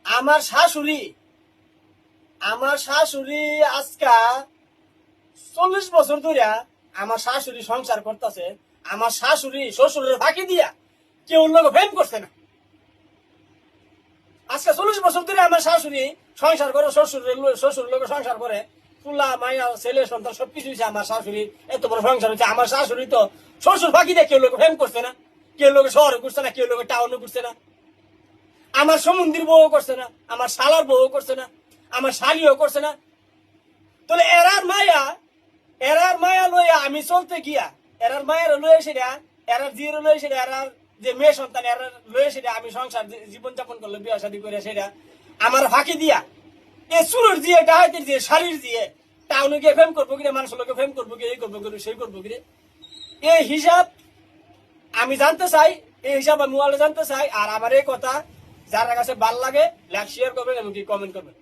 আমার শাশুড়ি আজকা 40 বছর ধরে আমার শাশুড়ি সংসার করতেছে। আমার শাশুড়ি শ্বশুরের ফাঁকি দিয়া কেউ লোক প্রেম করছে না। আজকে 40 বছর ধরে আমার শাশুড়ি সংসার করে, শ্বশুর লোক সংসার করে, ফুলা মাইয়া ছেলে সন্তান সবকিছু হয়েছে। আমার শাশুড়ি এত বড় সংসার হচ্ছে। আমার শাশুড়ি তো শ্বশুর ফাঁকি দিয়ে কেউ লোক প্রেম করছে না, কেউ লোক শহরে করছে না, কেউ লোক টাউনে করছে না, আমার সমুদ্রের বউ করছে না, আমার শালার বউ করছে না, আমার শালিও করছে না। তাহলে এরার মায়া লইয়া আমি চলতে গিয়া, এরার মায়ের লয়ে সেটা, এরার জিয়ের লয়ে সেটা, এরার যে মেয়ে সন্তান এরার লয়ে সেটা আমি সংসার জীবনযাপন করলে বিয়া শাদী করে সেটা আমার ফাঁকি দিয়া এ চুরের দিয়ে, ডাহাইতের দিয়ে, শাড়ির দিয়ে টাউনে গিয়ে ফেম করবো কিরে, মানুষের লোকে ফেম করবো কিরে, এই করবো কিরে, সেই করবো কিরে, এই হিসাব আমি জানতে চাই। এই হিসাব আমি জানতে চাই। আর আমার এই কথা যারা কাছে ভাল লাগে লাইক শেয়ার করবেন এবং কি কমেন্ট করবেন।